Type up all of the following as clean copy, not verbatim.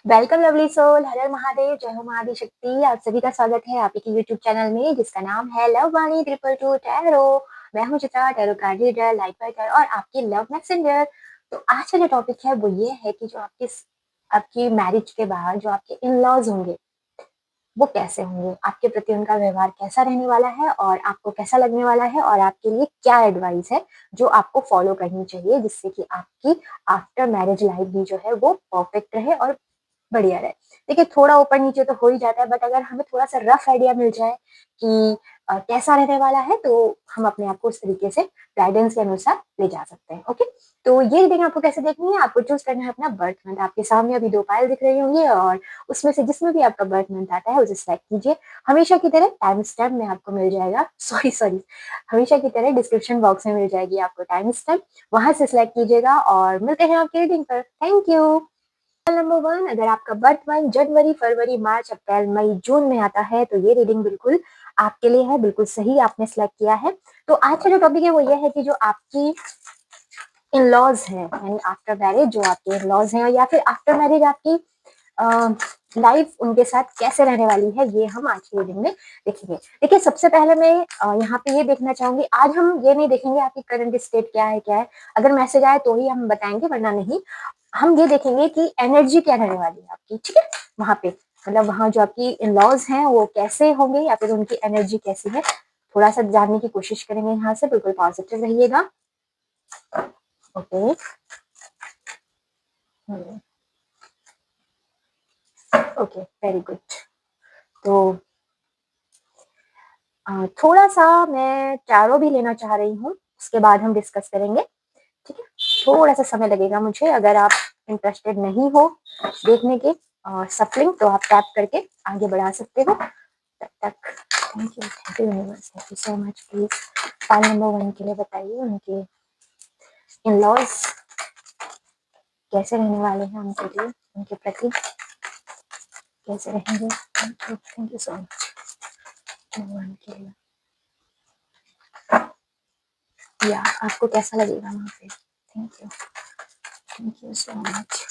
Welcome lovely soul, हर हर महादेव, जय हो महादेव शक्ति। आप सभी का स्वागत है आपके यूट्यूब चैनल में जिसका नाम है लव वाणी 222 टैरो। मैं हूं Chitra, tarot card reader, life writer और आपकी लव मैसेंजर। तो आज का जो टॉपिक है वो ये है कि जो आपकी मैरिज के बाद जो आपके इन लॉज होंगे वो कैसे होंगे, आपके प्रति उनका व्यवहार कैसा रहने वाला है और आपको कैसा लगने वाला है और आपके लिए क्या एडवाइस है जो आपको फॉलो करनी चाहिए जिससे कि आपकी आफ्टर मैरिज लाइफ भी जो है वो परफेक्ट रहे और बढ़िया रहे। देखिए, थोड़ा ऊपर नीचे तो हो ही जाता है, बट अगर हमें थोड़ा सा रफ आइडिया मिल जाए कि कैसा रहने वाला है तो हम अपने आप को उस तरीके से गाइडेंस के अनुसार ले जा सकते हैं। ओके, तो ये रीडिंग आपको कैसे देखनी है, आपको चूज करना है अपना बर्थ मंथ। आपके सामने अभी 2 फाइल दिख रही होंगी और उसमें से जिसमें भी आपका बर्थ मंथ आता है उसे सेलेक्ट कीजिए। हमेशा की तरह टाइम स्टैम्प में आपको मिल जाएगा, सॉरी हमेशा की तरह डिस्क्रिप्शन बॉक्स में मिल जाएगी आपको टाइम स्टैम्प, वहां से सिलेक्ट कीजिएगा और मिलते हैं आपकी रीडिंग पर। Thank you. नंबर 1, अगर आपका बर्थ मंथ जनवरी, फरवरी, मार्च, अप्रैल, मई, जून में आता है तो ये रीडिंग बिल्कुल आपके लिए है, बिल्कुल सही आपने सेलेक्ट किया है। तो आज का जो टॉपिक है वो ये है कि जो आपकी इन लॉज हैं, यानी आफ्टर मैरिज जो आपके इन लॉज हैं या फिर आफ्टर मैरिज आपकी लाइफ उनके साथ कैसे रहने वाली है, ये हम आज की रीडिंग में देखेंगे। देखिए, सबसे पहले मैं यहाँ पे ये देखना चाहूंगी, आज हम ये नहीं देखेंगे आपकी करंट स्टेट क्या है। अगर मैसेज आए तो ही हम बताएंगे, वरना नहीं। हम ये देखेंगे कि एनर्जी क्या रहने वाली है आपकी, ठीक है, वहां पे, मतलब वहां जो आपकी इन लॉज हैं वो कैसे होंगे या फिर उनकी एनर्जी कैसी है, थोड़ा सा जानने की कोशिश करेंगे यहाँ से। बिल्कुल पॉजिटिव रहिएगा। Okay, okay, very good. तो थोड़ा सा मैं टैरो भी लेना चाह रही हूँ, उसके बाद हम डिस्कस करेंगे, ठीक है। थोड़ा सा समय लगेगा मुझे, अगर आप इंटरेस्टेड नहीं हो देखने के सफलिंग तो आप टैप करके आगे बढ़ा सकते हो। तब तक thank you universe, thank you so much. Please file number 1 के लिए बताइए उनके इन लॉज कैसे रहने वाले हैं, उनके लिए, उनके प्रति कैसे रहेंगे। Thank you so much. One के लिए या आपको कैसा लगेगा वहाँ पे। Thank you so much.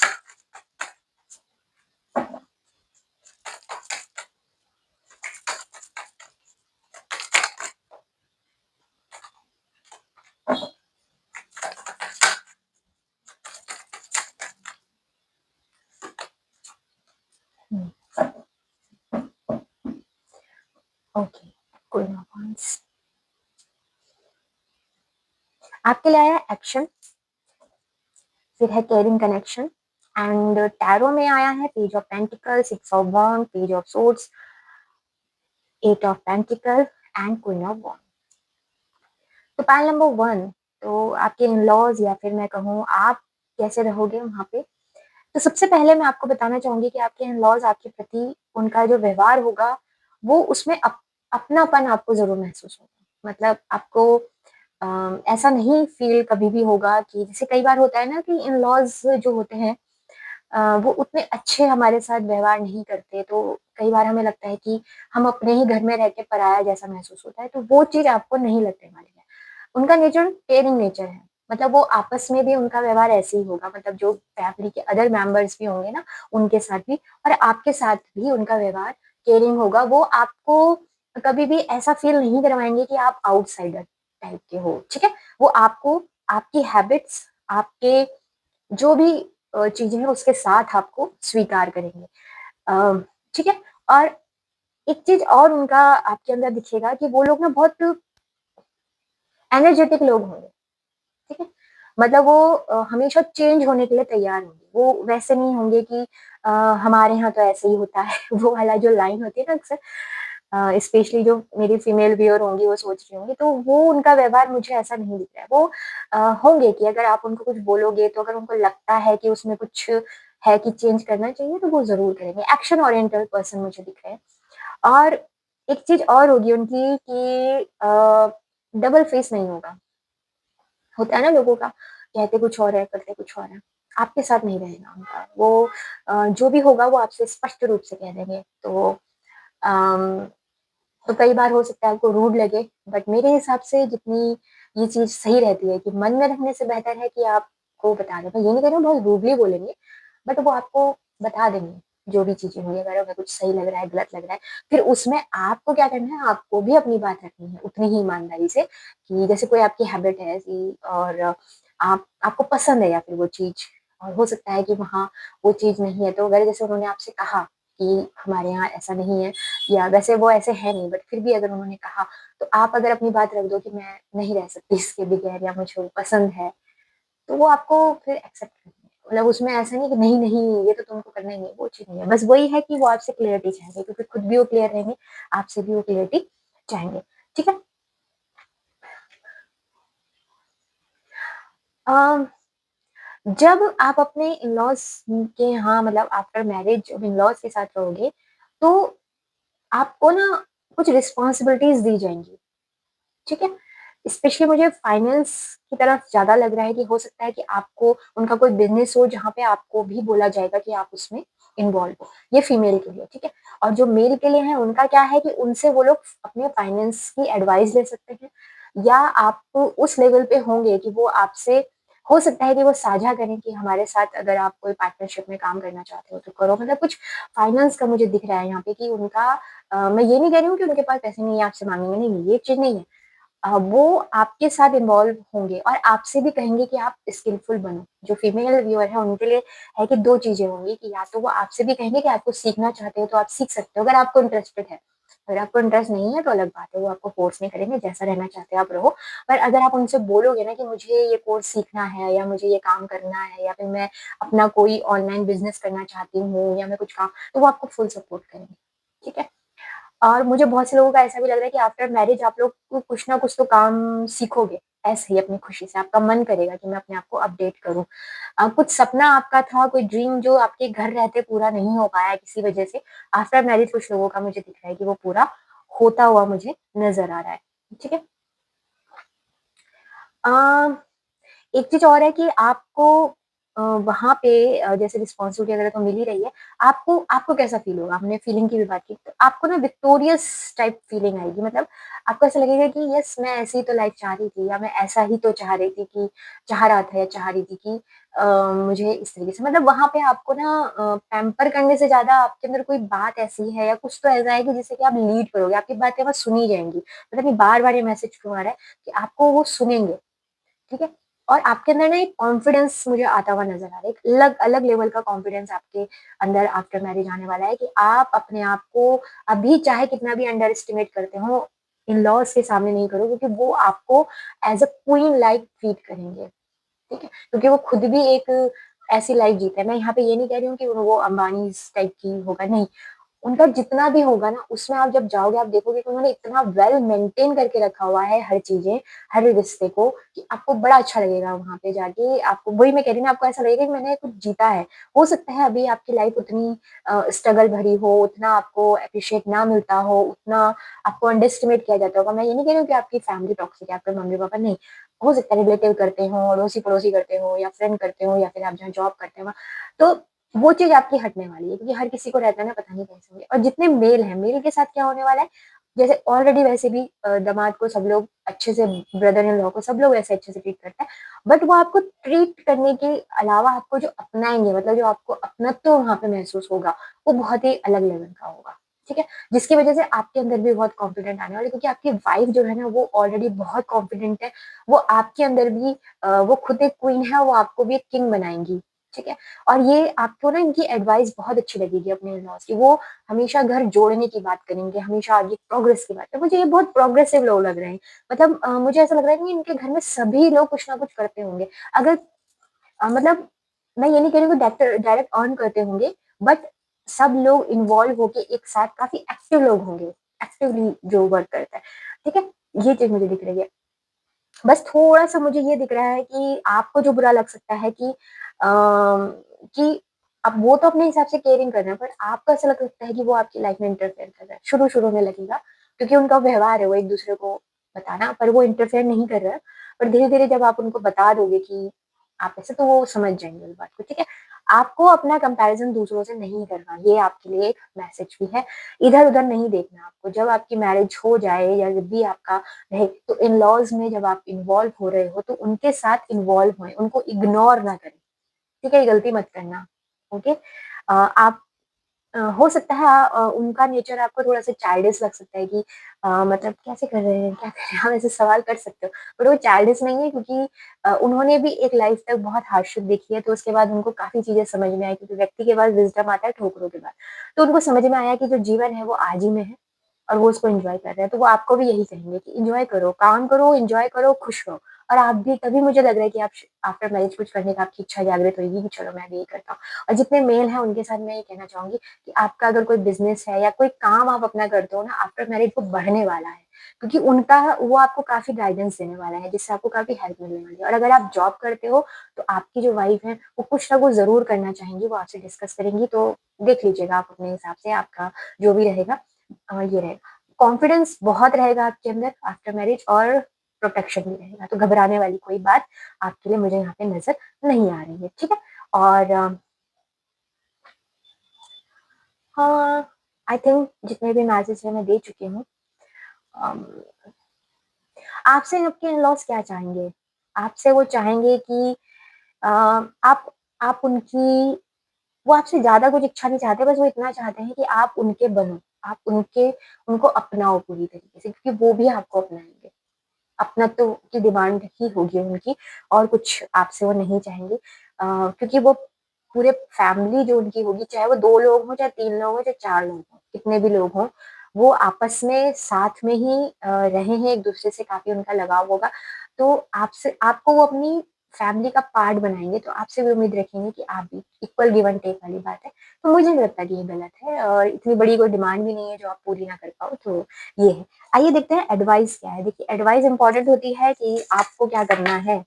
Okay, कोई ना, आपके लिए आया एक्शन, फिर है केयरिंग कनेक्शन, एंड टैरो में आया है page of pentacle, 6 of wand, page of swords, 8 of pentacle and queen of wand. तो पाइल नंबर 1, तो आपके इन लॉज या फिर मैं कहूँ आप कैसे रहोगे वहां पे। तो सबसे पहले मैं आपको बताना चाहूंगी कि आपके इन लॉज आपके प्रति उनका जो व्यवहार होगा वो उसमें अपनापन आपको जरूर महसूस होगा। मतलब आपको ऐसा नहीं फील कभी भी होगा कि जैसे कई बार होता है ना कि इन लॉज जो होते हैं वो उतने अच्छे हमारे साथ व्यवहार नहीं करते, तो कई बार हमें लगता है कि हम अपने ही घर में रह के पराया जैसा महसूस होता है, तो वो चीज आपको नहीं लगने वाली है। उनका नेचर केयरिंग नेचर है, मतलब वो आपस में भी उनका व्यवहार ऐसे ही होगा, मतलब जो फैमिली के अदर मेंबर्स भी होंगे ना उनके साथ भी और आपके साथ भी उनका व्यवहार केयरिंग होगा। वो आपको कभी भी ऐसा फील नहीं करवाएंगे कि आप आउटसाइडर टाइप के हो, ठीक है। वो आपको आपकी हैबिट्स, आपके जो भी चीजें हैं उसके साथ आपको स्वीकार करेंगे, ठीक है। और एक चीज और उनका आपके अंदर दिखेगा कि वो लोग ना बहुत एनर्जेटिक लोग होंगे, ठीक है। मतलब वो हमेशा चेंज होने के लिए तैयार होंगे। वो वैसे नहीं होंगे कि हमारे यहाँ तो ऐसे ही होता है वो वाला जो लाइन होती है ना अक्सर, स्पेशली जो मेरी फीमेल व्यूअर होंगी वो सोच रही होंगी, तो वो उनका व्यवहार मुझे ऐसा नहीं दिख रहा है। वो होंगे कि अगर आप उनको कुछ बोलोगे तो अगर उनको लगता है कि उसमें कुछ है कि चेंज करना चाहिए तो वो जरूर करेंगे। एक्शन ओरिएंटेड पर्सन मुझे दिख रहे हैं। और एक चीज और होगी उनकी कि डबल फेस नहीं होगा। होता है ना लोगों का, कहते कुछ और है करते कुछ और है, आपके साथ नहीं रहेगा उनका। वो जो भी होगा वो आपसे स्पष्ट रूप से कह देंगे। तो अम, तो कई बार हो सकता है आपको रूड लगे, बट मेरे हिसाब से जितनी ये चीज सही रहती है कि मन में रखने से बेहतर है कि आपको बता दें। मैं ये नहीं कह रही हूँ बहुत रूडली बोलेंगे, बट वो आपको बता देंगे, जो भी चीज़ें हुई, अगर हमें कुछ सही लग रहा है, गलत लग रहा है, फिर उसमें आपको क्या करना है, आपको भी अपनी बात रखनी है, उतनी ही ईमानदारी से कि जैसे कोई आपकी हैबिट है ऐसी और आपको पसंद है या फिर वो चीज़ और हो सकता है कि वहाँ वो चीज़ नहीं है, तो अगर जैसे उन्होंने आपसे कहा कि हमारे यहाँ ऐसा नहीं है या वैसे वो ऐसे है नहीं, बट फिर भी अगर उन्होंने कहा, तो आप अगर अपनी बात रख दो कि मैं नहीं रह सकती इसके बगैर या मुझे वो पसंद है, तो वो आपको फिर एक्सेप्ट करनी है। मतलब उसमें ऐसा नहीं कि नहीं, नहीं, ये तो तुमको करना ही नहीं है, वो चीज़ नहीं है। बस वही है कि वो आपसे क्लैरिटी चाहेंगे क्योंकि खुद भी वो क्लियर रहेंगे, आपसे भी वो क्लैरिटी चाहेंगे। ठीक है? अ, जब आप अपने इन-लॉज़ के यहाँ मतलब आफ्टर मैरिज जब इन-लॉज़ के साथ रहोगे, तो आपको ना कुछ रिस्पॉन्सिबिलिटीज़ दी जाएँगी। ठीक है? स्पेशली मुझे फाइनेंस की तरफ ज़्यादा लग रहा है कि हो सकता है कि आपको उनका कोई बिज़नेस हो जहाँ पे आपको भी बोला जाएगा कि आप उसमें इन्वॉल्व हो। ये फीमेल के लिए, ठीक है? और जो मेल के लिए हैं उनका क्या है कि उनसे वो लोग अपने फाइनेंस की एडवाइस ले सकते हैं या आप उस लेवल पे होंगे कि वो आपसे हो सकता है कि वो साझा करें कि हमारे साथ अगर आप कोई पार्टनरशिप में काम करना चाहते हो तो करो। मतलब कुछ फाइनेंस का मुझे दिख रहा है यहाँ पे कि उनका मैं ये नहीं कह रही हूँ कि उनके पास पैसे नहीं है आपसे माँगेंगे, नहीं, ये चीज़ नहीं है। वो आपके साथ इन्वॉल्व होंगे और आपसे भी कहेंगे कि आप स्किलफुल बनो। जो फीमेल व्यूअर है उनके लिए है कि 2 चीज़ें होंगी कि या तो वो आपसे भी कहेंगे कि आपको सीखना चाहते हो तो आप सीख सकते हो अगर आपको इंटरेस्टेड है। अगर आपको इंटरेस्ट नहीं है तो अलग बात है, वो आपको फोर्स नहीं करेंगे, जैसा रहना चाहते हो आप रहो। पर अगर आप उनसे बोलोगे ना कि मुझे ये कोर्स सीखना है या मुझे ये काम करना है या फिर मैं अपना कोई ऑनलाइन बिज़नेस करना चाहती हूँ या मैं कुछ काम तो वो आपको फुल सपोर्ट करेंगे। ठीक है? और मुझे बहुत से लोगों का ऐसा भी लग रहा है कि आफ्टर मैरिज आप लोग को कुछ ना कुछ तो काम सीखोगे, ऐसे ही अपनी खुशी से। आपका मन करेगा कि मैं अपने आप को अपडेट करूँ। कुछ सपना आपका था, कोई ड्रीम जो आपके घर रहते पूरा नहीं हो पाया किसी वजह से, आफ्टर मैरिज कुछ लोगों का मुझे दिख रहा है कि वो पूरा होता हुआ मुझे नज़र आ रहा है। ठीक है? अ एक चीज़ और है कि आपको वहाँ पे जैसे रिस्पॉन्सिबिलिटी वगैरह तो मिल ही रही है, आपको आपको कैसा फ़ील होगा? हमने फीलिंग की भी बात की, तो आपको ना विक्टोरियस टाइप फीलिंग आएगी मतलब आपको ऐसा लगेगा कि यस मैं ऐसी ही तो लाइफ़ चाह रही थी या मैं ऐसा ही तो चाह रही थी कि चाह रहा था या चाह रही थी कि मुझे इस तरीके से मतलब वहाँ पे आपको ना पैम्पर करने से ज़्यादा आपके अंदर कोई बात ऐसी है या कुछ तो ऐसा है कि जिससे कि आप लीड करोगे, आपकी बातें बस सुनी जाएँगी। पता नहीं बार-बार ये मैसेज क्यों आ रहा है कि आपको वो सुनेंगे। ठीक है? और आपके अंदर ना एक कॉन्फिडेंस मुझे आता हुआ नज़र आ रहा है। एक अलग अलग लेवल का कॉन्फिडेंस आपके अंदर आफ्टर मैरिज आने वाला है कि आप अपने आप को अभी चाहे कितना भी अंडर एस्टिमेट करते हो, इन-लॉज़ के सामने नहीं करो क्योंकि वो आपको as a queen like treat करेंगे। ठीक है? क्योंकि वो खुद भी एक ऐसी लाइफ़ जीते हैं। मैं यहाँ पे ये नहीं कह रही हूँ कि वो अंबानीज़ टाइप की होगा, नहीं। उनका जितना भी होगा ना, उसमें आप जब जाओगे आप देखोगे कि उन्होंने इतना वेल मेंटेन करके रखा हुआ है हर चीज़ें, हर रिश्ते को कि आपको बड़ा अच्छा लगेगा वहाँ पे जाके। आपको वही मैं कह रही हूँ ना आपको ऐसा लगेगा कि मैंने कुछ जीता है। हो सकता है अभी आपकी लाइफ़ उतनी स्ट्रगल भरी हो, उतना आपको एप्रिशिएट ना मिलता हो, उतना आपको अंडर एस्टिमेट किया जाता होगा। मैं ये नहीं कह रही हूँ कि आपकी फैमिली टॉक्सिक है, आपके मम्मी-पापा नहीं। हो सकता है रिलेटिव करते हों, अड़ोसी-पड़ोसी करते हों या फ्रेंड करते हों या फिर आप जहाँ जॉब करते हो, तो वो चीज़ आपकी हटने वाली है क्योंकि हर किसी को रहता है ना पता नहीं कैसे होंगे और जितने मेल हैं, मेल के साथ क्या होने वाला है, जैसे ऑलरेडी वैसे भी दामाद को सब लोग अच्छे से ब्रदर इन लॉ को सब लोग ऐसे अच्छे से ट्रीट करते हैं। बट वो आपको ट्रीट करने के अलावा आपको जो अपनाएँगे मतलब जो आपको अपनत्व वहाँ पे महसूस होगा, वो बहुत ही अलग लेवल का होगा। ठीक है? जिसकी वज़ह से आपके अंदर भी बहुत कॉन्फिडेंट आने वाला है क्योंकि आपकी वाइफ़ जो है ना वो ऑलरेडी बहुत कॉन्फिडेंट है। वो आपके अंदर भी वो खुद एक क्वीन है, वो आपको भी एक किंग बनाएँगी। ठीक है? और ये आपको ना इनकी एडवाइस बहुत अच्छी लगेगी अपने इन-लॉज़ की। वो हमेशा घर जोड़ने की बात करेंगे, हमेशा आगे प्रोग्रेस की बात मुझे ये बहुत प्रोग्रेसिव लोग लग रहे हैं। मतलब मुझे ऐसा लग रहा है कि इनके घर में सभी लोग कुछ ना कुछ करते होंगे। अगर मतलब मैं ये नहीं कह रही हूँ कि डायरेक्ट अर्न करते होंगे, बट सब लोग इन्वॉल्व होके एक साथ काफ़ी एक्टिव लोग होंगे, एक्टिवली जो वर्क करता है। ठीक है? ये चीज़ मुझे दिख रही है। बस थोड़ा-सा मुझे ये दिख रहा है कि आपको जो बुरा लग सकता है कि अब वो तो अपने हिसाब से केयरिंग कर रहे हैं, पर आपको ऐसा लग सकता है कि वो आपकी लाइफ में इंटरफेयर कर रहा है। शुरू-शुरू में लगेगा, क्योंकि उनका व्यवहार है वो एक-दूसरे को बताना, पर वो इंटरफेयर नहीं कर रहा है। पर धीरे-धीरे जब आप उनको बता दोगे कि आप ऐसे तो वो समझ जाएँगे उस बात को, ठीक है? आपको अपना कंपैरिज़न दूसरों से नहीं करना, ये आपके लिए एक मैसेज भी है। इधर-उधर नहीं देखना आपको, जब आपकी मैरिज हो जाए या जब भी आपका रहे, तो इन-लॉज़ में जब आप इन्वॉल्व हो रहे हो, तो उनके साथ इन्वॉल्व होएँ, उनको इग्नोर ना करें, ठीक है? ये गलती मत करना, ओके? आप हो सकता है उनका नेचर आपको थोड़ा-सा चाइल्डिश लग सकता है कि मतलब कैसे कर रहे हैं, क्या कर रहे हैं? आप ऐसे सवाल कर सकते हो। बट वो चाइल्डिश नहीं है क्योंकि उन्होंने भी एक लाइफ तक बहुत हार्डशिप देखी है, तो उसके बाद उनको काफ़ी चीज़ें समझ में आई क्योंकि व्यक्ति के पास विज़डम आता है ठोकरों के बाद। तो उनको समझ में आया कि जो जीवन है वो आज ही में है और वो उसको एन्जॉय कर रहे हैं। तो वो आपको भी यही कहेंगे कि एन्जॉय करो, काम करो, एन्जॉय करो, खुश रहो। और आप भी तभी मुझे लग रहा है कि आप आफ्टर मैरिज कुछ करने का आपकी इच्छा जागृत होएगी कि चलो मैं भी ये करता हूँ। और जितने मेल हैं उनके साथ मैं ये कहना चाहूँगी कि आपका अगर कोई बिज़नेस है या कोई काम आप अपना करते हो ना आफ्टर मैरिज वो बढ़ने वाला है। क्योंकि उनका वो आपको काफ़ी गाइडेंस देने वाला है जिससे आपको काफ़ी हेल्प मिलने वाली है। और अगर आप जॉब करते हो तो आपकी जो वाइफ़ है वो कुछ ना कुछ ज़रूर करना चाहेंगी, वो आपसे डिस्कस करेंगी तो देख लीजिएगा आप अपने हिसाब से आपका जो भी रहेगा ये रहेगा। कॉन्फिडेंस बहुत रहेगा आपके अंदर आफ्टर मैरिज और प्रोटेक्शन भी रहेगा। तो घबराने वाली कोई बात आपके लिए मुझे यहाँ पे नज़र नहीं आ रही है, ठीक है? और हाँ, आई थिंक जितने भी मैसेज हैं मैं दे चुकी हूँ। अम, आपसे आपके इन-लॉज़ क्या चाहेंगे? आपसे वो चाहेंगे कि अ, आप आप उनकी वो आपसे ज़्यादा कुछ इच्छा नहीं चाहते, बस वो इतना चाहते हैं कि आप उनके बनो। आप उनको अपनाओ पूरी तरीके से क्योंकि वो भी आपको अपनाएँगे। अपनत्व की डिमांड ही होगी उनकी और कुछ आपसे वो नहीं चाहेंगे क्योंकि वो पूरे फैमिली जो उनकी होगी, चाहे वो 2 लोग हों, चाहे 3 लोग हों, चाहे 4 लोग हों, कितने भी लोग हों, वो आपस में साथ में ही रहे हैं, एक-दूसरे से काफ़ी उनका लगाव होगा। तो आपसे आपको वो अपनी फैमिली का पार्ट बनाएँगे, तो आपसे भी उम्मीद रखेंगे कि आप भी इक्वल गिव एंड टेक वाली बात है। तो मुझे नहीं लगता कि ये गलत है और इतनी बड़ी कोई डिमांड भी नहीं है जो आप पूरी ना कर पाओ, तो ये है। आइए देखते हैं एडवाइस क्या है। देखिए एडवाइस इम्पोर्टेंट होती है कि आपको क्या करना है,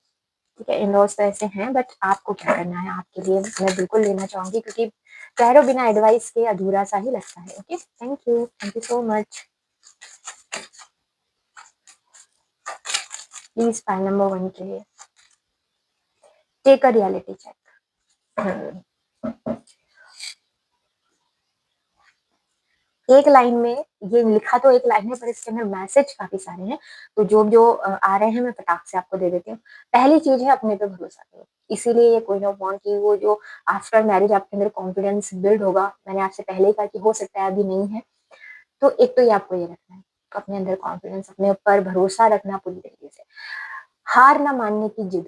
ठीक है? इन-लॉज़ तो ऐसे हैं बट आपको क्या करना है आपके लिए मैं बिल्कुल लेना चाहूँगी क्योंकि ठहरो बिना एडवाइस के अधूरा-सा ही लगता है। Okay? Thank you so much. Please file number 1 के लिए टेक अ रियलिटी चेक। हुँ। एक लाइन में ये लिखा तो एक लाइन है पर इसके अंदर मैसेज काफ़ी सारे हैं। तो जो आ रहे हैं मैं फटाक से आपको दे देती हूँ। पहली चीज़ है अपने पे भरोसा करो। इसीलिए ये क्वीन ऑफ वांड की वो जो आफ्टर मैरिज आपके अंदर कॉन्फिडेंस बिल्ड होगा, मैंने आपसे पहले ही कहा कि हो सकता है अभी नहीं है। तो एक तो ये आपको ये रखना है, अपने अंदर कॉन्फिडेंस, अपने ऊपर भरोसा रखना पूरी तरीके से। हार ना मानने की जिद।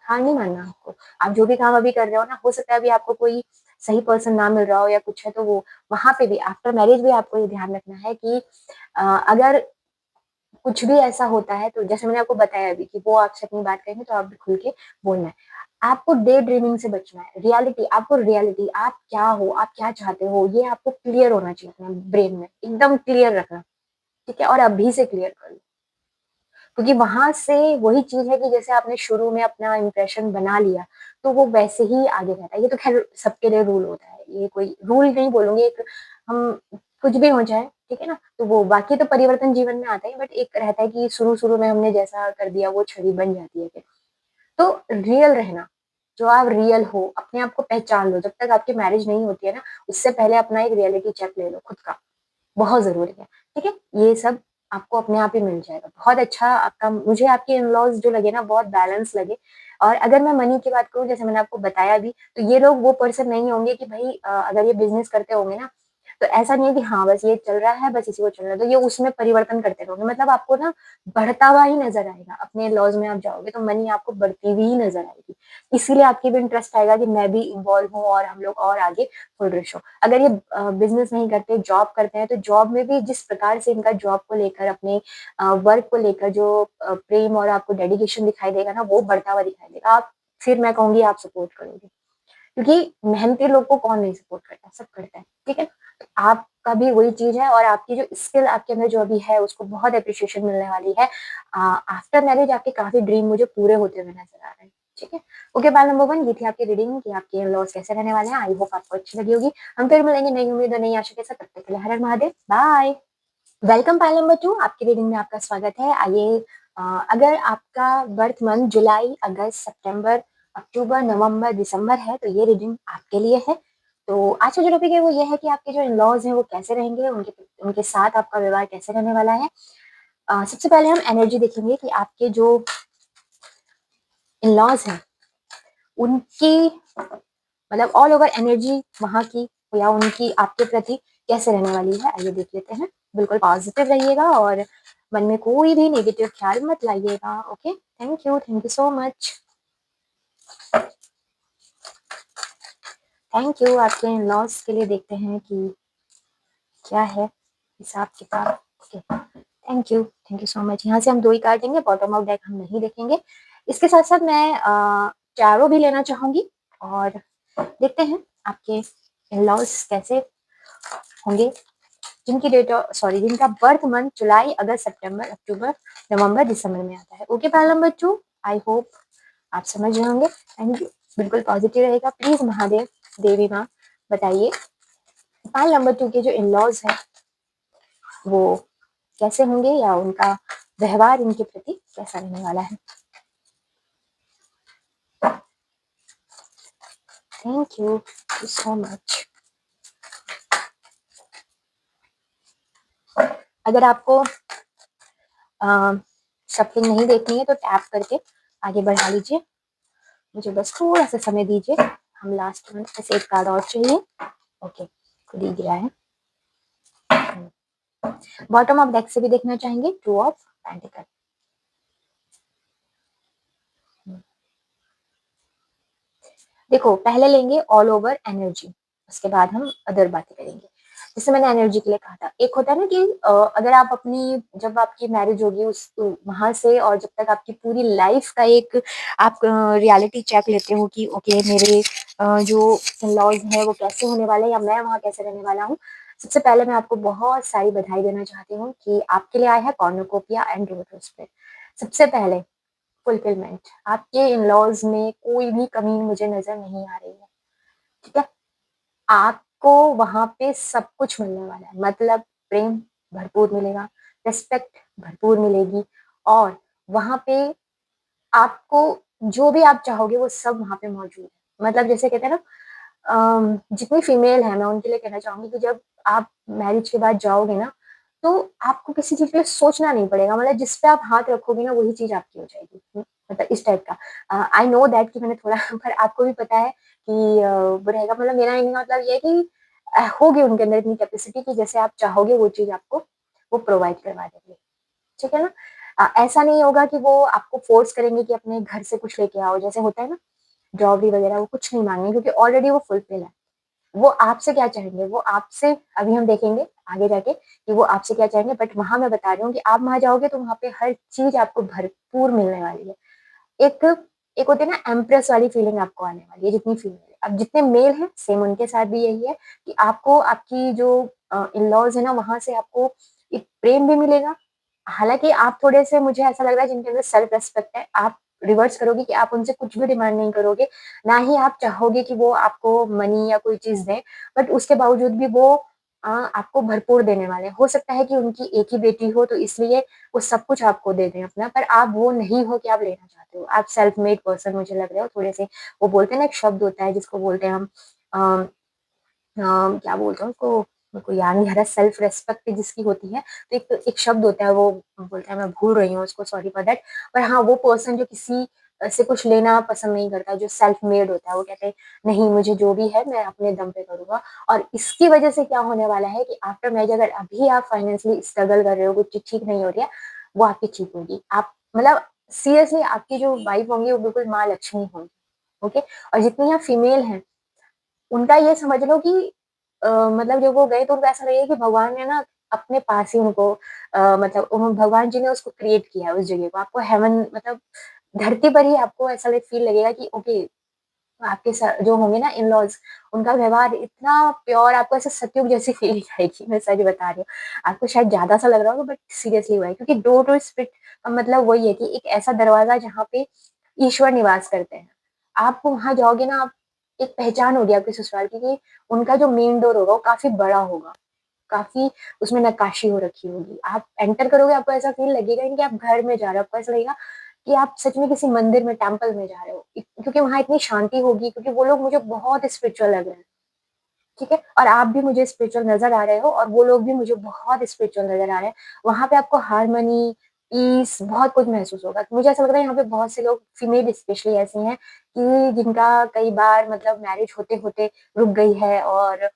हार नहीं मानना आपको। आप जो भी काम अभी कर रहे हो ना, हो सकता है अभी आपको कोई सही पर्सन ना मिल रहा हो या कुछ है तो वो वहाँ पे भी आफ्टर मैरिज भी आपको ये ध्यान रखना है कि अगर कुछ भी ऐसा होता है तो जैसे मैंने आपको बताया अभी कि वो आपसे अपनी बात करेंगे तो आप भी खुल के बोलना है। आपको डे ड्रीमिंग से बचना है। रियलिटी आप क्या हो, आप क्या चाहते हो, ये आपको क्लियर होना चाहिए अपने ब्रेन में, एकदम क्लियर रखना, ठीक है? और अभी से क्लियर कर लो। क्योंकि वहाँ से वही चीज़ है कि जैसे आपने शुरू में अपना इम्प्रेशन बना लिया, तो वो वैसे ही आगे रहता है। ये तो ख़ैर सबके लिए रूल होता है। ये कोई रूल नहीं बोलूँगी एक हम कुछ भी हो जाए, ठीक है ना? तो वो बाकी तो परिवर्तन जीवन में आता है बट एक रहता है कि शुरू-शुरू में हमने जैसा कर दिया वो छवि बन जाती है फिर। तो रियल रहना, जो आप रियल हो, अपने आप को पहचान लो। जब तक आपकी मैरिज नहीं होती है ना, उससे पहले अपना एक रियलिटी चेक ले लो खुद का। बहुत ज़रूरी है, ठीक है? ये सब आपको अपने आप ही मिल जाएगा। बहुत अच्छा आपका मुझे आपके इन-लॉज़ जो लगे ना बहुत बैलेंस लगे और अगर मैं मनी की बात करूँ जैसे मैंने आपको बताया भी, तो ये लोग वो पर्सन नहीं होंगे कि भई अगर ये बिज़नेस करते होंगे ना, तो ऐसा नहीं है कि हाँ, बस ये चल रहा है, बस इसी को चलने दो, ये उसमें परिवर्तन करते रहोगे। मतलब आपको ना बढ़ता हुआ ही नज़र आएगा। अपने लॉज़ में आप जाओगे तो मनी आपको बढ़ती हुई ही नज़र आएगी। इसीलिए आपकी भी इंटरेस्ट आएगा कि मैं भी इन्वॉल्व हूँ और हम लोग और आगे फुल-रिश हों। अगर ये बिज़नेस नहीं करते, जॉब करते हैं, तो जॉब में भी जिस प्रकार से इनका जॉब को लेकर अपने वर्क को लेकर जो प्रेम और आपको डेडिकेशन दिखाई देगा ना, वो बढ़ता हुआ दिखाई देगा। आप फिर मैं कहूँगी आप सपोर्ट करोगे। क्योंकि मेहनती लोग को कौन नहीं सपोर्ट करता, सब करता है, ठीक है? तो आपका भी वही चीज़ है और आपकी जो स्किल आपके अंदर जो अभी है, उसको बहुत एप्रिशिएशन मिलने वाली है। आफ्टर मैरिज आपके काफ़ी ड्रीम मुझे पूरे होते हुए नज़र आ रहे हैं, ठीक है? ओके, बाय नंबर 1 ये थी आपकी रीडिंग कि आपके इन-लॉज़ कैसे रहने वाले हैं। आई होप आपको अच्छी लगी होगी। हम फिर मिलेंगे नई उम्मीद और नई आशा के साथ, तब तक के लिए हर हर Mahadev, bye. Welcome pile number 2 आपकी रीडिंग में आपका स्वागत है। आइए अगर आपका बर्थ मंथ जुलाई, अगस्त, सितंबर, अक्टूबर, नवंबर, दिसंबर है तो ये रीडिंग आपके लिए है। तो आज का जो टॉपिक है वो ये है कि आपके जो इन-लॉज़ हैं वो कैसे रहेंगे, उनके उनके साथ आपका व्यवहार कैसे रहने वाला है। सबसे पहले हम एनर्जी देखेंगे कि आपके जो इन-लॉज़ हैं, उनकी मतलब ऑल ओवर एनर्जी वहाँ की या उनकी आपके प्रति कैसे रहने वाली है, आइए देख लेते हैं। बिल्कुल पॉजिटिव रहिएगा और मन में कोई भी नेगेटिव ख्याल मत लाइएगा। Okay, thank you so much. Thank you. आपके इन लॉस के लिए देखते हैं कि क्या है हिसाब किताब। Okay, thank you so much. यहाँ से हम 2 ही कार्ड देंगे, बॉटम ऑफ डेक हम नहीं देखेंगे। इसके साथ साथ मैं टैरो भी लेना चाहूंगी और देखते हैं आपके इन लॉस कैसे होंगे, जिनका बर्थ मंथ जुलाई, अगस्त, सितंबर, अक्टूबर, नवंबर, दिसंबर में आता है। Okay, panel number 2, I hope आप समझ रहे होंगे। Thank you. बिल्कुल पॉजिटिव रहेगा। प्लीज महादेव, देवी माँ, बताइए पैनल नंबर 2 के जो इन लॉज है वो कैसे होंगे या उनका व्यवहार इनके प्रति कैसा रहने वाला है। Thank you so much. अगर आपको शफलिंग नहीं देखनी है तो टैप करके आगे बढ़ा लीजिए, मुझे बस थोड़ा सा समय दीजिए। हम लास्ट में ऐसे एक कार्ड और चाहिए। ओके, खुद ही गिरा है। बॉटम ऑफ डेक से भी देखना चाहेंगे, 2 ऑफ पेंटिकल। देखो, पहले लेंगे ऑल ओवर एनर्जी, उसके बाद हम अदर बातें करेंगे। जैसे मैंने एनर्जी के लिए कहा था, एक होता है ना कि अगर आप अपनी, जब आपकी मैरिज होगी उस वहां से और जब तक आपकी पूरी लाइफ का एक आप रियलिटी चेक लेते हो कि ओके मेरे जो लॉज है वो कैसे होने वाले हैं या मैं वहाँ कैसे रहने वाला हूँ। सबसे पहले मैं आपको बहुत सारी बधाई देना चाहती हूँ कि आपके लिए आया है कॉर्नुकोपिया एंड रोटोस्पिरिट। सबसे पहले फुलफिलमेंट, आपके इन लॉज में कोई भी कमी मुझे नजर नहीं आ रही है। ठीक है, आपको वहां पे सब कुछ मिलने वाला है, मतलब प्रेम भरपूर मिलेगा, रिस्पेक्ट भरपूर मिलेगी और वहां पे आपको जो भी आप चाहोगे वो सब वहां पे मौजूद है। मतलब जैसे कहते हैं ना, जितनी फीमेल है मैं उनके लिए कहना चाहूंगी कि जब आप मैरिज के बाद जाओगे ना तो आपको किसी चीज के लिए सोचना नहीं पड़ेगा, मतलब जिस पे आप हाथ रखोगे ना वही चीज आपकी हो जाएगी। मतलब इस टाइप का आई नो दैट कि मैंने थोड़ा पर आपको भी पता है कि वो रहेगा। मतलब मेरा कहने का मतलब ये है कि होगी उनके अंदर इतनी कैपेसिटी कि जैसे आप चाहोगे वो चीज आपको वो प्रोवाइड करवा देंगे। ठीक है ना। ऐसा नहीं होगा कि वो आपको फोर्स करेंगे कि अपने घर से कुछ लेके आओ, जैसे होता है ना जॉबरी वगैरह, वो कुछ नहीं मांगेंगे क्योंकि ऑलरेडी वो फुलफिल है। वो आपसे क्या चाहेंगे, वो आपसे अभी हम देखेंगे आगे जाके कि वो आपसे क्या चाहेंगे, बट वहां मैं बता रही हूँ कि आप वहां जाओगे तो वहां पे हर चीज आपको भरपूर मिलने वाली है। एक एक होती है ना एम्प्रेस वाली फीलिंग आपको आने वाली है जितनी फीमेल है। अब जितने मेल हैं सेम उनके साथ भी यही है कि आपको आपकी जो इन लॉज है ना वहां से आपको एक प्रेम भी मिलेगा। हालांकि आप थोड़े से, मुझे ऐसा लग रहा है जिनके अंदर सेल्फ रेस्पेक्ट है, आप रिवर्स करोगे कि आप उनसे कुछ भी डिमांड नहीं करोगे, ना ही आप चाहोगे कि वो आपको मनी या कोई चीज दें, बट उसके बावजूद भी वो आपको भरपूर देने वाले हैं। हो सकता है कि उनकी एक ही बेटी हो तो इसलिए वो सब कुछ आपको दे दें अपना, पर आप वो नहीं हो कि आप लेना चाहते हो। आप सेल्फ मेड पर्सन मुझे लग रहे हो थोड़े से। वो बोलते हैं ना एक शब्द होता है जिसको बोलते हैं हम क्या बोलते हैं उसको, मेरे को याद नहीं आ रहा, सेल्फ रेस्पेक्ट जिसकी होती है, तो एक शब्द होता है वो बोलते हैं, मैं भूल रही हूँ उसको, सॉरी फॉर दैट। पर हाँ, वो पर्सन जो किसी से कुछ लेना पसंद नहीं करता, जो सेल्फ मेड होता है, वो कहते हैं नहीं मुझे जो भी है मैं अपने दम पे करूंगा। और इसकी वजह से क्या होने वाला है कि आफ्टर मैरिज अगर अभी आप फाइनेंशियली स्ट्रगल कर रहे हो, कुछ चीज ठीक नहीं हो रही है, वो आपकी ठीक होगी। आप मतलब सीरियसली आपकी जो वाइफ होंगी वो बिल्कुल माँ लक्ष्मी होंगी। ओके। और जितनी यहाँ फीमेल हैं उनका ये समझ लो कि मतलब जब वो गए तो उनको ऐसा लगेगा कि भगवान ने ना अपने पास ही उनको मतलब भगवान जी ने उसको क्रिएट किया है उस जगह को। आपको हेवन मतलब धरती पर ही आपको ऐसा फील लगेगा कि ओके आपके जो होंगे ना इन लॉज, उनका व्यवहार इतना प्योर, आपको ऐसे सत्युग जैसी फीलिंग आएगी। मैं सच बता रही हूँ, आपको शायद ज्यादा सा लग रहा होगा बट सीरियसली हुआ है, क्योंकि डोर टू स्पिरिट का मतलब वही है कि एक ऐसा दरवाजा जहाँ पे ईश्वर निवास करते हैं। आप वहां जाओगे ना, आप एक पहचान होगी आपके ससुराल की कि उनका जो मेन डोर होगा वो काफी बड़ा होगा, काफी उसमें नक्काशी हो रखी होगी। आप एंटर करोगे आपको ऐसा फील लगेगा कि आप घर में जा रहे हो, आपको ऐसा लगेगा कि आप सच में किसी मंदिर में, टेम्पल में जा रहे हो, क्योंकि वहां इतनी शांति होगी, क्योंकि वो लोग मुझे बहुत स्पिरिचुअल लग रहे हैं। ठीक है, और आप भी मुझे स्पिरिचुअल नजर आ रहे हो और वो लोग भी मुझे बहुत स्पिरिचुअल नजर आ रहे हैं। वहां पे आपको हारमनी, पीस, बहुत कुछ महसूस होगा। तो मुझे ऐसा लग रहा है यहाँ पे बहुत से लोग फीमेल स्पेशली ऐसी हैं कि जिनका कई बार मतलब मैरिज होते-होते रुक गई है और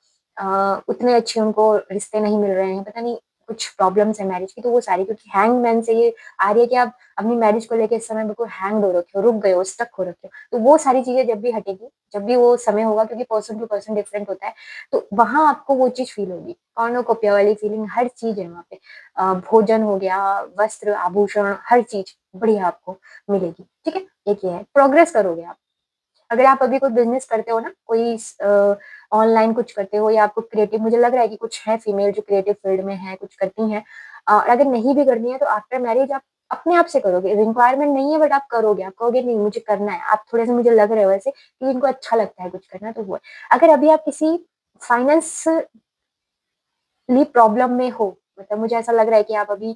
उतने अच्छे उनको रिश्ते नहीं मिल रहे हैं। पता नहीं कुछ प्रॉब्लम्स है मैरिज की, तो वो सारी क्योंकि हैंगमैन से ये आ रही है कि आप अपनी मैरिज को लेके इस समय बिल्कुल हैंग्ड हो रखे हो, रुक गए हो, स्टक हो रखे हो। तो वो सारी चीज़ें जब भी हटेगी, जब भी वो समय होगा क्योंकि पर्सन टू पर्सन डिफरेंट होता है, तो वहाँ आपको वो चीज़ फ़ील होगी। कॉर्नुकोपिया वाली फीलिंग हर चीज़ है वहाँ पे। भोजन हो गया, वस्त्र, आभूषण, हर चीज़ बढ़िया आपको मिलेगी, ठीक है? एक ये है, प्रोग्रेस करोगे आप। अगर आप अभी कोई बिज़नेस करते हो ना, कोई ऑनलाइन कुछ करते हो या आपको क्रिएटिव मुझे लग रहा है कि कुछ है फीमेल जो क्रिएटिव फ़ील्ड में है, कुछ करती हैं। और अगर नहीं भी करनी है तो आफ्टर मैरिज आप अपने आप से करोगे, रिक्वायरमेंट नहीं है बट आप करोगे, आप कहोगे नहीं मुझे करना है। आप थोड़े-से मुझे लग रहे हो ऐसे कि इनको अच्छा लगता है कुछ करना तो वो है। अगर अभी आप किसी फाइनेंशियली प्रॉब्लम में हो, मतलब मुझे ऐसा लग रहा है कि आप अभी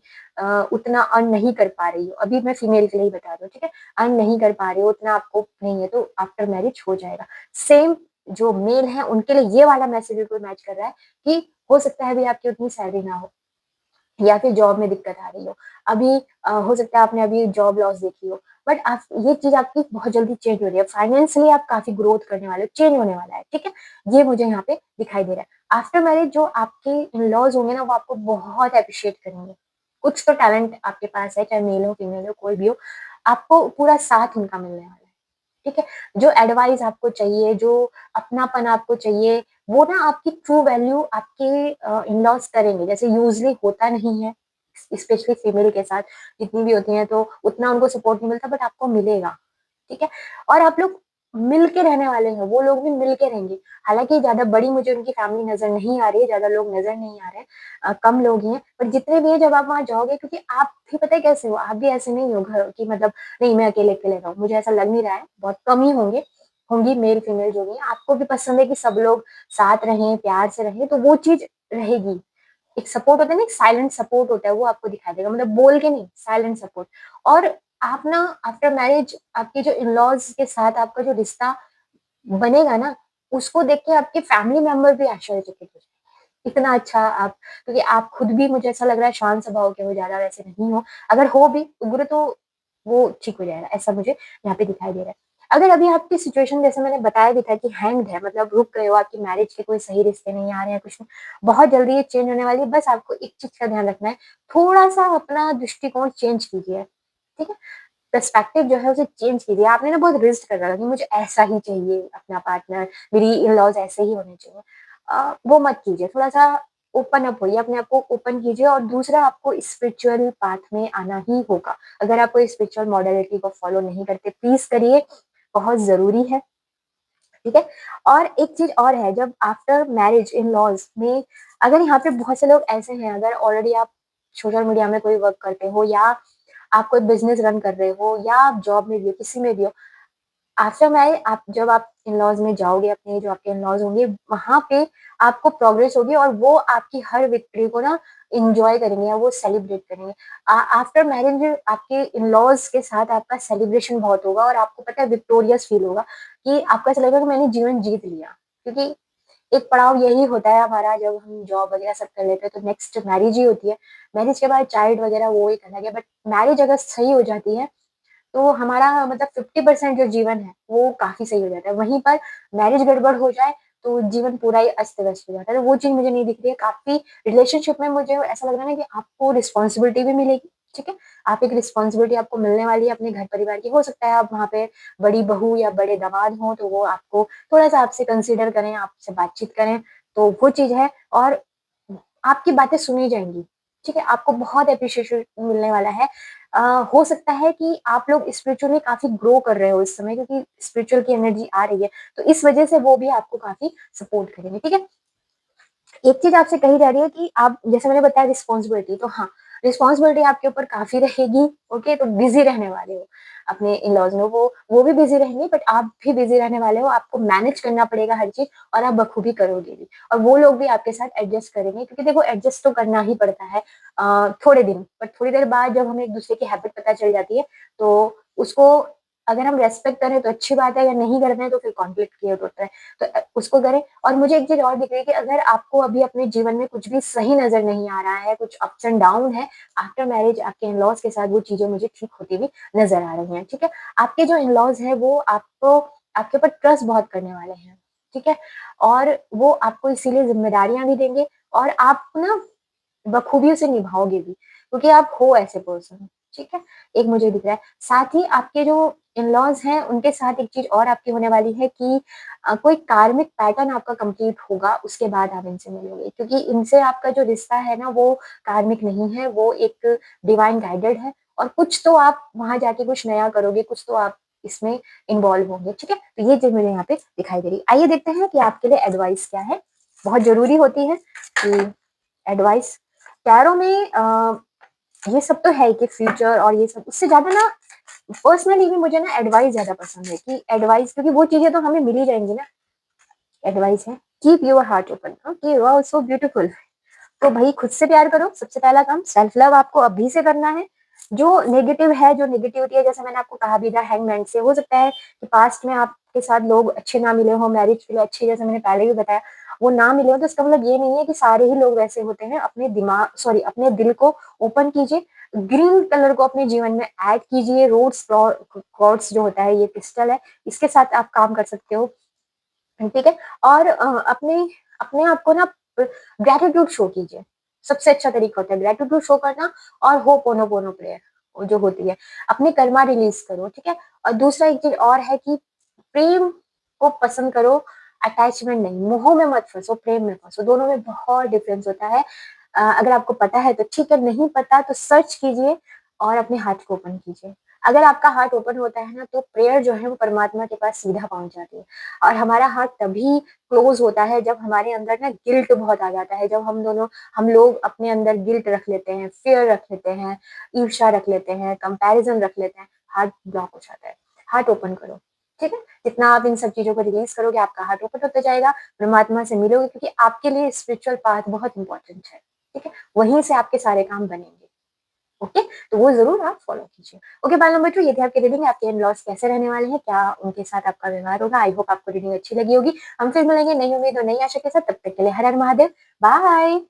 उतना अर्न नहीं कर पा रही हो, अभी मैं फीमेल के लिए ही बता रही हूँ, ठीक है? अर्न नहीं कर पा रही हो, उतना आपको नहीं है, तो आफ्टर मैरिज हो जाएगा। सेम जो मेल हैं, उनके लिए ये वाला मैसेज बिल्कुल मैच कर रहा है कि हो सकता है अभी आपकी उतनी सैलरी ना हो। या फिर जॉब में दिक्कत आ रही हो। अभी हो सकता है आपने अभी जॉब लॉस देखी हो, बट आप ये चीज़ आपकी बहुत जल्दी चेंज हो रही है। फाइनेंशियली आप काफ़ी ग्रोथ करने वाले हो, चेंज होने वाला है, ठीक है? ये मुझे यहाँ पे दिखाई दे रहा है। आफ्टर मैरिज जो आपके इन-लॉज़ होंगे ना, वो आपको बहुत एप्रिशिएट करेंगे। कुछ तो टैलेंट आपके पास है, चाहे मेल हो, फीमेल हो, कोई भी हो, आपको पूरा साथ उनका मिलने वाला है। ठीक है? जो एडवाइस आपको चाहिए, जो अपनापन आपको चाहिए, वो ना आपकी ट्रू वैल्यू आपके इन-लॉज़ करेंगे। जैसे यूज़ुअली होता नहीं है, स्पेशली फीमेल के साथ जितनी भी होती हैं, तो उतना उनको सपोर्ट नहीं मिलता बट आपको मिलेगा, ठीक है? और आप लोग मिल के रहने वाले हैं, वो लोग भी मिल के रहेंगे। हालाँकि ज़्यादा बड़ी मुझे उनकी फैमिली नज़र नहीं आ रही है, ज़्यादा लोग नज़र नहीं आ रहे हैं, कम लोग ही हैं, पर जितने भी हैं जब आप वहाँ जाओगे क्योंकि आप भी पता है कैसे हो, आप भी ऐसे नहीं हो घर कि मतलब नहीं मैं अकेले-अकेले रहूँ, मुझे ऐसा लग नहीं रहा है, बहुत कम ही होंगे, होंगी मेल-फीमेल जो भी हैं। आपको भी पसंद है कि सब लोग साथ रहें, प्यार से रहें, तो वो चीज़ रहेगी। एक सपोर्ट होता है ना, एक साइलेंट सपोर्ट होता है, वो आपको दिखाई देगा, मतलब बोल के नहीं, साइलेंट सपोर्ट। और आप ना आफ्टर मैरिज आपके जो इन-लॉज़ के साथ आपका जो रिश्ता बनेगा ना, उसको देख के आपके फैमिली मेंबर भी आश्चर्यचकित हो जाएँगे। इतना अच्छा आप क्योंकि आप खुद भी मुझे ऐसा लग रहा है शांत स्वभाव के हो, ज़्यादा वैसे नहीं हो। अगर हो भी उग्र तो वो ठीक हो जाएगा, ऐसा मुझे यहाँ पे दिखाई दे रहा है। अगर अभी आपकी सिचुएशन जैसे मैंने बताया भी था कि हैंग्ड है मतलब रुक गए हो, आपकी मैरिज के कोई सही रिश्ते नहीं आ रहे हैं, कुछ नहीं, बहुत जल्दी ये चेंज होने वाली है, बस आपको एक चीज़ का ध्यान रखना है, थोड़ा-सा अपना दृष्टिकोण चेंज कीजिए, ठीक है? पर्सपेक्टिव जो है उसे चेंज कीजिए। आपने ना बहुत रिजिड कर रखा है कि मुझे ऐसा ही चाहिए अपना पार्टनर, मेरी इन-लॉज़ ऐसे ही होने चाहिए। वो मत कीजिए, थोड़ा-सा ओपन अप होइए, अपने आप को ओपन कीजिए और दूसरा आपको स्पिरिचुअल पाथ में आना ही होगा। अगर आप कोई स्पिरिचुअल मॉडलिटी को फॉलो नहीं करते, प्लीज़ करिए, बहुत ज़रूरी है, ठीक है? और एक चीज़ और है, जब आफ्टर मैरिज इन-लॉज़ में अगर यहाँ पे बहुत से लोग ऐसे हैं, अगर ऑलरेडी आप सोशल मीडिया में कोई वर्क करते हो या आप कोई बिज़नेस रन कर रहे हो या आप जॉब में भी हो, किसी में भी हो, आफ्टर मैरिज आप जब आप इन-लॉज़ में जाओगे, अपने जो आपके इन-लॉज़ होंगे, वहाँ पे आपको प्रोग्रेस होगी और वो आपकी हर विक्ट्री को ना एन्जॉय करेंगे या वो सेलिब्रेट करेंगे। आफ्टर मैरिज आपके इन-लॉज़ के साथ आपका सेलिब्रेशन बहुत होगा और आपको पता है विक्टोरियस फील होगा कि आपको ऐसा लगेगा कि मैंने जीवन जीत लिया। क्योंकि एक पड़ाव यही होता है हमारा जब हम जॉब वगैरह सब कर लेते हैं तो नेक्स्ट मैरिज ही होती है। मैरिज के बाद चाइल्ड वगैरह वो एक अलग है बट मैरिज अगर सही हो जाती है तो हमारा मतलब 50% जो जीवन है, वो काफ़ी सही हो जाता है। वहीं पर मैरिज गड़बड़ हो जाए, तो जीवन पूरा ही अस्त-व्यस्त हो जाता है। तो वो चीज़ मुझे नहीं दिख रही है। काफ़ी रिलेशनशिप में मुझे ऐसा लग रहा है ना कि आपको रिस्पॉन्सिबिलिटी भी मिलेगी, ठीक है? आप एक रिस्पॉन्सिबिलिटी आपको मिलने वाली है अपने घर-परिवार की। हो सकता है आप वहाँ पे बड़ी बहू या बड़े दामाद हों, तो वो आपको थोड़ा-सा आपसे कंसिडर करें, आपसे बातचीत करें, तो वो चीज़ है और आपकी बातें सुनी जाएँगी, ठीक है? आपको बहुत एप्रिशिएशन मिलने वाला है। अ, हो सकता है कि आप लोग स्पिरिचुअली काफ़ी ग्रो कर रहे हो इस समय क्योंकि स्पिरिचुअल की एनर्जी आ रही है, तो इस वजह से वो भी आपको काफ़ी सपोर्ट करेंगे, ठीक है? एक चीज़ आपसे कही जा रही है कि आप जैसे मैंने बताया रिस्पॉन्सिबिलिटी तो हाँ, रिस्पॉन्सिबिलिटी आपके ऊपर काफ़ी रहेगी, ओके? तो बिज़ी रहने वाले हो अपने इन-लॉज़ में, वो भी बिज़ी रहेंगे बट आप भी बिज़ी रहने वाले हो, आपको मैनेज करना पड़ेगा हर चीज़ और आप बखूबी करोगे भी और वो लोग भी आपके साथ एडजस्ट करेंगे क्योंकि देखो एडजस्ट तो करना ही पड़ता है थोड़े दिन, बट थोड़ी देर बाद जब हमें एक-दूसरे की हैबिट पता चल जाती है, तो उसको अगर हम रेस्पेक्ट करें तो अच्छी बात है, अगर नहीं करते हैं तो फिर कॉन्फ्लिक्ट क्रिएट होता है। तो उसको करें। और मुझे एक चीज़ और दिख रही है कि अगर आपको अभी अपने जीवन में कुछ भी सही नज़र नहीं आ रहा है, कुछ अप्स एंड डाउन है, आफ्टर मैरिज आपके इन-लॉज़ के साथ वो चीज़ें मुझे ठीक होती हुई नज़र आ रही हैं, ठीक है? आपके जो इन-लॉज़ हैं वो आपको आपके ऊपर ट्रस्ट बहुत करने वाले हैं, ठीक है? और वो आपको इसीलिए ज़िम्मेदारियाँ भी देंगे और आप ना बखूबियों से निभाओगे भी, क्योंकि आप हो ऐसे पर्सन, ठीक है? एक मुझे दिख रहा है। साथ ही आपके जो इन-लॉज़ हैं, उनके साथ एक चीज़ और आपकी होने वाली है कि कोई कार्मिक पैटर्न आपका कंप्लीट होगा, उसके बाद आप इनसे मिलोगे। क्योंकि इनसे आपका जो रिश्ता है ना, वो कार्मिक नहीं है, वो एक डिवाइन गाइडेड है और कुछ तो आप वहाँ जाके कुछ नया करोगे, कुछ तो आप इसमें इन्वॉल्व होंगे, ठीक है? तो ये चीज़ मुझे यहाँ पे दिखाई दे रही है। आइए देखते हैं कि आपके लिए एडवाइस क्या है? बहुत ज़रूरी होती है कि एडवाइस टैरो में ये सब तो है ही कि फ्यूचर और ये सब, उससे ज़्यादा ना पर्सनली भी मुझे ना एडवाइस ज़्यादा पसंद है कि एडवाइस, क्योंकि वो चीज़ें तो हमें मिल ही जाएँगी ना। एडवाइस है, keep your heart open, okay, wow so beautiful. तो भई खुद से प्यार करो, सबसे पहला काम सेल्फ लव आपको अभी से करना है। जो नेगेटिव है, जो नेगेटिविटी है, जैसे मैंने आपको कहा भी था हैंगमैन से, हो सकता है कि पास्ट में आपके साथ लोग अच्छे ना मिले हों, मैरिज के लिए अच्छे, जैसे मैंने पहले भी बताया, वो ना मिले हों, तो इसका मतलब ये नहीं है कि सारे ही लोग वैसे होते हैं। अपने दिमाग सॉरी अपने दिल को ओपन कीजिए, ग्रीन कलर को अपने जीवन में ऐड कीजिए, रोड्स क्वार्ट्ज जो होता है, ये क्रिस्टल है, इसके साथ आप काम कर सकते हो। ठीक है? और अपने अपने आप को ना ग्रैटिट्यूड शो कीजिए। सबसे अच्छा तरीका होता है ग्रैटिट्यूड शो करना और होपोनोपोनो प्रेयर जो होती है। अपनी कर्मा रिलीज़ करो, ठीक है? और दूसरा एक चीज़ और है कि प्रेम को पसंद करो, अटैचमेंट नहीं। मोह में मत फँसो, प्रेम में फँसो, दोनों में बहुत डिफ़रेंस होता है। अगर आपको पता है तो ठीक है, नहीं पता तो सर्च कीजिए और अपने हार्ट को ओपन कीजिए। अगर आपका हार्ट ओपन होता है ना, तो प्रेयर जो है वो परमात्मा के पास सीधा पहुँच जाती है। और हमारा हार्ट तभी क्लोज़ होता है जब हमारे अंदर ना गिल्ट बहुत आ जाता है, जब हम लोग अपने अंदर गिल्ट रख लेते हैं, फ़ियर रख लेते हैं, ईर्ष्या रख लेते हैं, कंपैरिज़न रख लेते हैं, हार्ट ब्लॉक हो जाता है। हार्ट ओपन करो, ठीक है? जितना आप इन सब चीज़ों को रिलीज़ करोगे, आपका हार्ट ओपन होता जाएगा, परमात्मा से मिलोगे, क्योंकि आपके लिए स्पिरिचुअल पाथ बहुत इम्पोर्टेंट है, ठीक है? वहीं से आपके सारे काम बनेंगे। ओके, तो वो ज़रूर आप फ़ॉलो कीजिए। ओके, बाय नंबर 2 ये थी आपकी रीडिंग, आपके इन-लॉज़ कैसे रहने वाले हैं, क्या उनके साथ आपका व्यवहार होगा। आई होप आपको रीडिंग अच्छी लगी होगी। हम फिर मिलेंगे नई उम्मीद और नई आशा के साथ, तब तक के लिए हर हर महादेव, बाय।